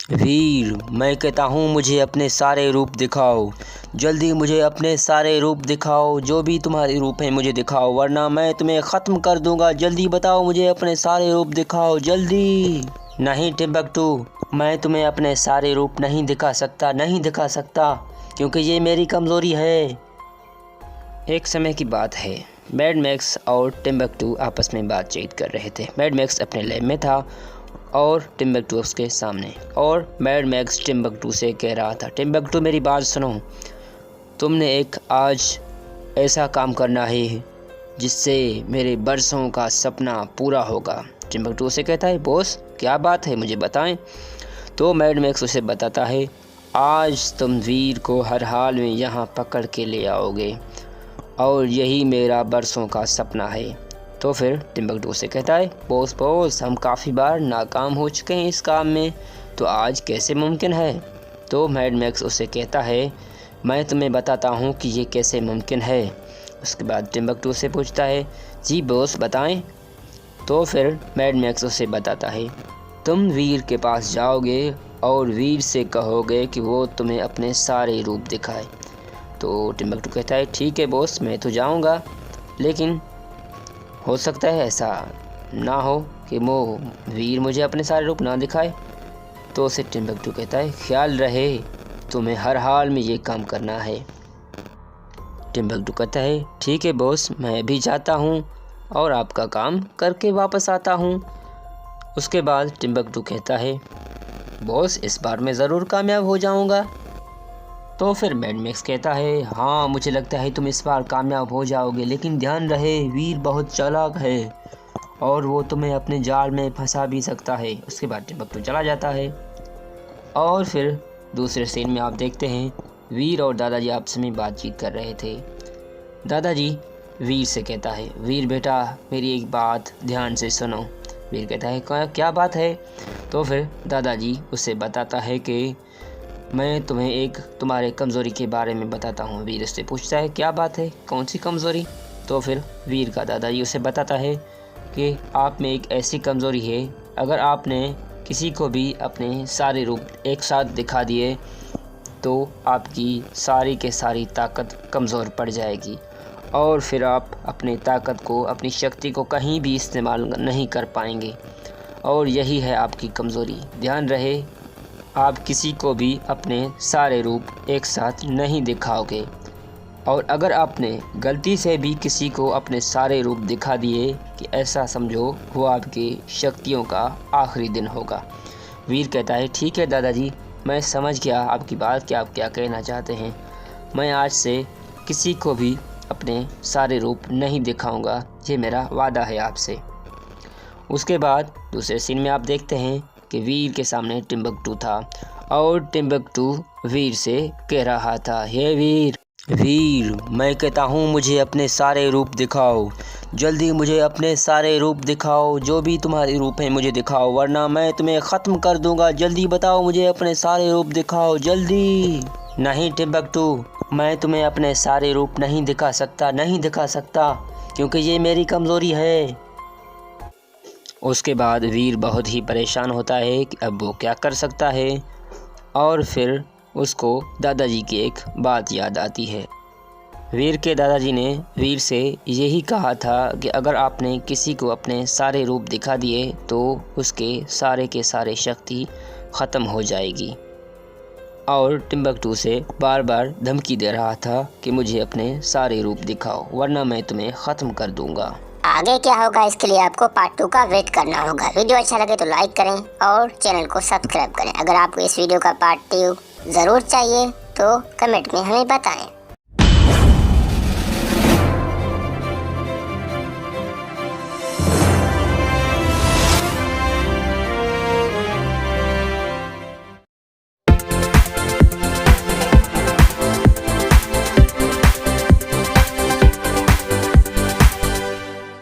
वीर, मैं कहता हूँ मुझे अपने सारे रूप दिखाओ। जल्दी मुझे अपने सारे रूप दिखाओ, जो भी तुम्हारे रूप हैं मुझे दिखाओ, वरना मैं तुम्हें ख़त्म कर दूँगा। जल्दी बताओ, मुझे अपने सारे रूप दिखाओ जल्दी। नहीं टिम्बकटू, मैं तुम्हें अपने सारे रूप नहीं दिखा सकता, नहीं दिखा सकता, क्योंकि ये मेरी कमज़ोरी है। एक समय की बात है, मैड मैक्स और टिम्बकटू आपस में बातचीत कर रहे थे। मैड मैक्स अपने लैब में था और टिम्बकटू उसके सामने, और मैड मैक्स टिम्बकटू से कह रहा था, टिम्बकटू मेरी बात सुनो, तुमने एक आज ऐसा काम करना है जिससे मेरे बरसों का सपना पूरा होगा। टिम्बकटू उसे कहता है, बॉस क्या बात है, मुझे बताएं। तो मैड मैक्स उसे बताता है, आज तुम वीर को हर हाल में यहाँ पकड़ के ले आओगे, और यही मेरा बरसों का सपना है। तो फिर टिम्बकटू से कहता है, बॉस हम काफ़ी बार नाकाम हो चुके हैं इस काम में, तो आज कैसे मुमकिन है। तो मैड मैक्स उसे कहता है, मैं तुम्हें बताता हूँ कि ये कैसे मुमकिन है। उसके बाद टिम्बकटू से पूछता है, जी बॉस बताएं। तो फिर मैड मैक्स उसे बताता है, तुम वीर के पास जाओगे और वीर से कहोगे कि वो तुम्हें अपने सारे रूप दिखाए। तो टिम्बकटू कहता है, ठीक है बॉस, मैं तो जाऊंगा, लेकिन हो सकता है ऐसा ना हो कि वीर मुझे अपने सारे रूप ना दिखाए। तो उसे टिम्बकटू कहता है, ख्याल रहे तुम्हें हर हाल में ये काम करना है। टिम्बकटू कहता है, ठीक है बॉस, मैं भी जाता हूँ और आपका काम करके वापस आता हूँ। उसके बाद टिम्बकटू कहता है, बॉस इस बार मैं ज़रूर कामयाब हो जाऊँगा। तो फिर मैड मैक्स कहता है, हाँ मुझे लगता है तुम इस बार कामयाब हो जाओगे, लेकिन ध्यान रहे वीर बहुत चालाक है और वो तुम्हें अपने जाल में फंसा भी सकता है। उसके बाद टिम्बकटू चला जाता है। और फिर दूसरे सीन में आप देखते हैं, वीर और दादाजी आपस में बातचीत कर रहे थे। दादाजी वीर से कहता है, वीर बेटा मेरी एक बात ध्यान से सुनो। वीर कहता है, क्या बात है। तो फिर दादाजी उसे बताता है कि मैं तुम्हें एक तुम्हारे कमज़ोरी के बारे में बताता हूँ। वीर उससे पूछता है, क्या बात है, कौन सी कमज़ोरी। तो फिर वीर का दादाजी उसे बताता है कि आप में एक ऐसी कमज़ोरी है, अगर आपने किसी को भी अपने सारे रूप एक साथ दिखा दिए तो आपकी सारी के सारी ताकत कमज़ोर पड़ जाएगी और फिर आप अपनी ताकत को, अपनी शक्ति को कहीं भी इस्तेमाल नहीं कर पाएंगे, और यही है आपकी कमज़ोरी। ध्यान रहे आप किसी को भी अपने सारे रूप एक साथ नहीं दिखाओगे, और अगर आपने गलती से भी किसी को अपने सारे रूप दिखा दिए कि ऐसा समझो वो आपकी शक्तियों का आखिरी दिन होगा। वीर कहता है, ठीक है दादाजी, मैं समझ गया आपकी बात कि आप क्या कहना चाहते हैं। मैं आज से किसी को भी अपने सारे रूप नहीं दिखाऊंगा, ये मेरा वादा है आपसे। उसके बाद दूसरे सीन में आप देखते हैं कि वीर के सामने टिम्बकटू था और टिम्बकटू वीर से कह रहा था, हे वीर, मैं कहता हूँ मुझे अपने सारे रूप दिखाओ। जल्दी मुझे अपने सारे रूप दिखाओ, जो भी तुम्हारे रूप हैं मुझे दिखाओ, वरना मैं तुम्हें ख़त्म कर दूंगा। जल्दी बताओ, मुझे अपने सारे रूप दिखाओ जल्दी। नहीं टिम्बकटू, मैं तुम्हें अपने सारे रूप नहीं दिखा सकता, नहीं दिखा सकता, क्योंकि ये मेरी कमज़ोरी है। उसके बाद वीर बहुत ही परेशान होता है कि अब वो क्या कर सकता है, और फिर उसको दादाजी की एक बात याद आती है। वीर के दादाजी ने वीर से यही कहा था कि अगर आपने किसी को अपने सारे रूप दिखा दिए तो उसके सारे के सारे शक्ति ख़त्म हो जाएगी, और टिम्बकटू से बार बार धमकी दे रहा था कि मुझे अपने सारे रूप दिखाओ, वरना मैं तुम्हें ख़त्म कर दूंगा। आगे क्या होगा इसके लिए आपको पार्ट 2 का वेट करना होगा। वीडियो अच्छा लगे तो लाइक करें और चैनल को सब्सक्राइब करें। अगर आपको इस वीडियो का पार्ट 2 ज़रूर चाहिए तो कमेंट में हमें बताएं।